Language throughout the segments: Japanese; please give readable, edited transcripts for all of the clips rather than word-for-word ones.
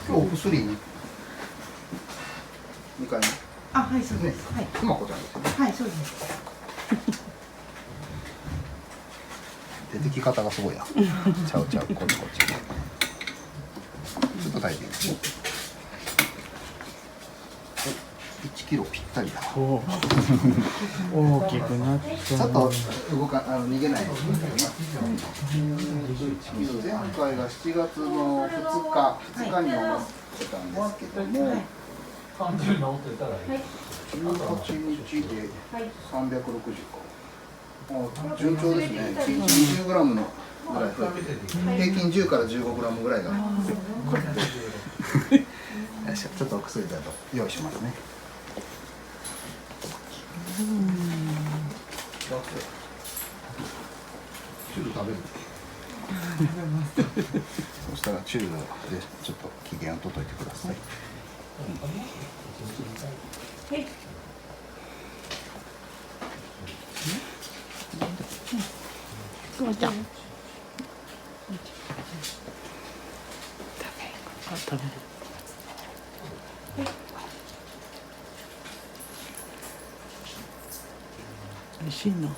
今日お薬に2回目。あ、はい、そうです。はい。くまこちゃんですよね。はい、そうです。出てき方がすごいな。ちゃうちゃう、こっちこっち。ちょっと炊いてみて。1キロぴったりだ。大きくなって。ちょっと動か逃げないで。前回が7月の2日に終わってたんですけども、18日で360か。順調ですね。1日20グラムのぐらい増えて、平均10から15グラムぐらいが。よいしょ、ちょっとお薬だと用意しますね。チュール食べる。そしたらチュールでちょっと機嫌を整えてください。はい。くまちゃん。食べる。美味しいの。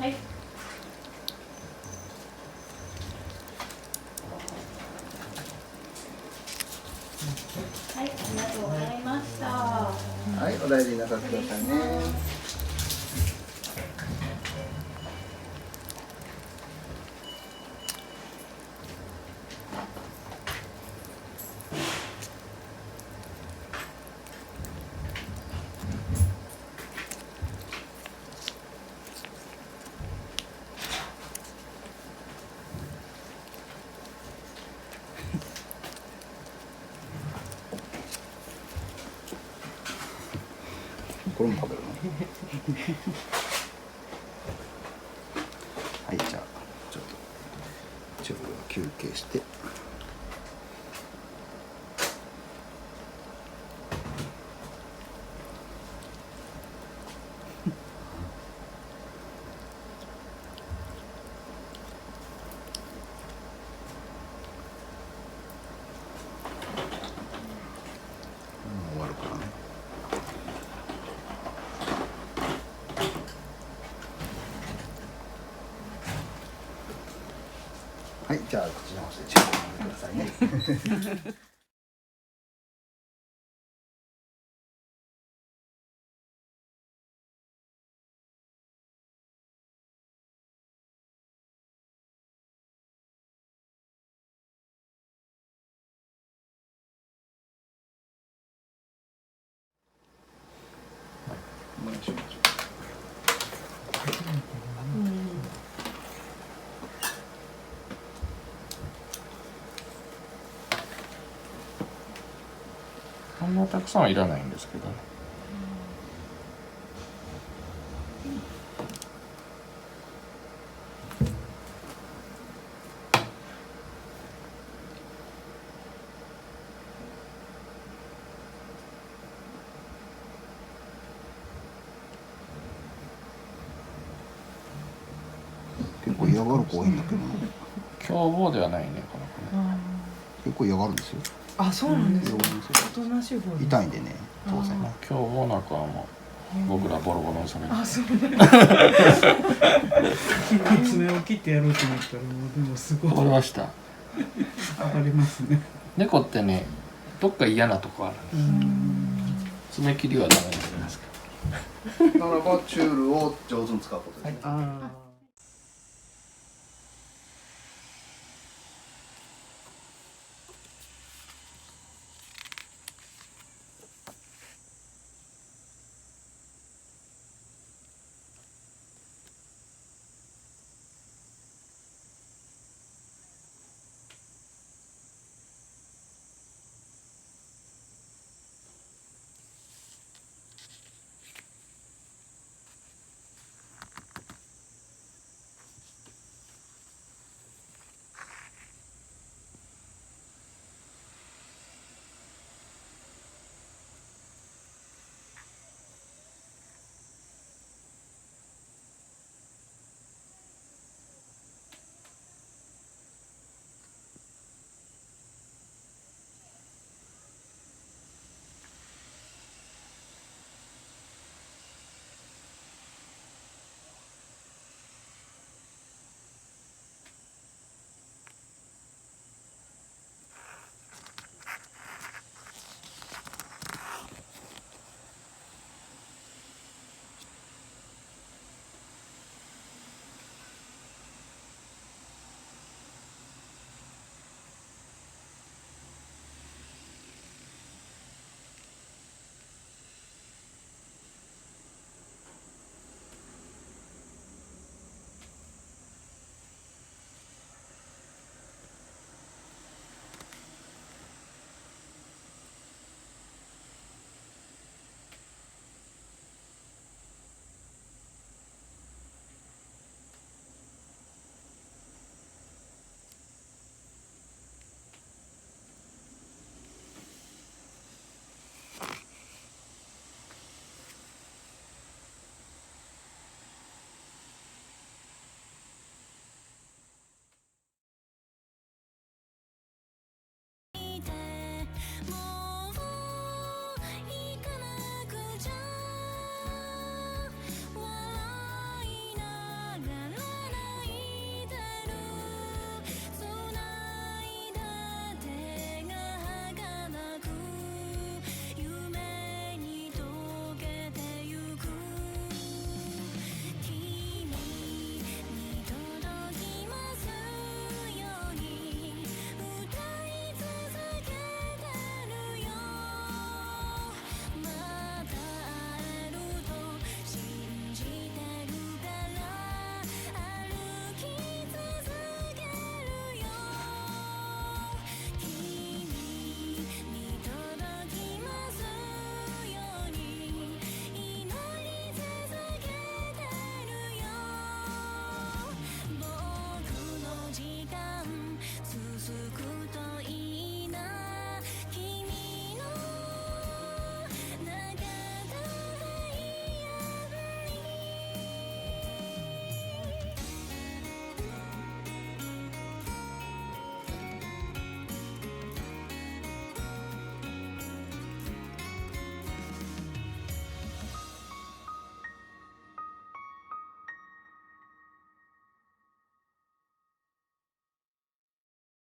はい。はい、ありがとうございました。はい、お大事になさってくださいね。これも食べるの？はい、じゃあちょっとチューブが休憩して。終わるからね。はい、じゃあ口直してチューブを飲んでくださいね。お願いします。そんなたくさんはいらないんですけどね。結構嫌がる子多いんだけどな。凶暴ではないねこの子ね。結構嫌がるんですよ。あ、そうなんですか。嫌がるんですよ。おとなしい方です。痛いんでね、当然。凶暴な子はもう僕らボロボロにされる。あ、そうなんですか。爪を切ってやろうと思ったらもうでもすごいこれはした。上がりますね。猫ってね、どっか嫌なとこある。爪切りはダメなんじゃないですか。ならばチュールを上手に使うことですね。ああ。続く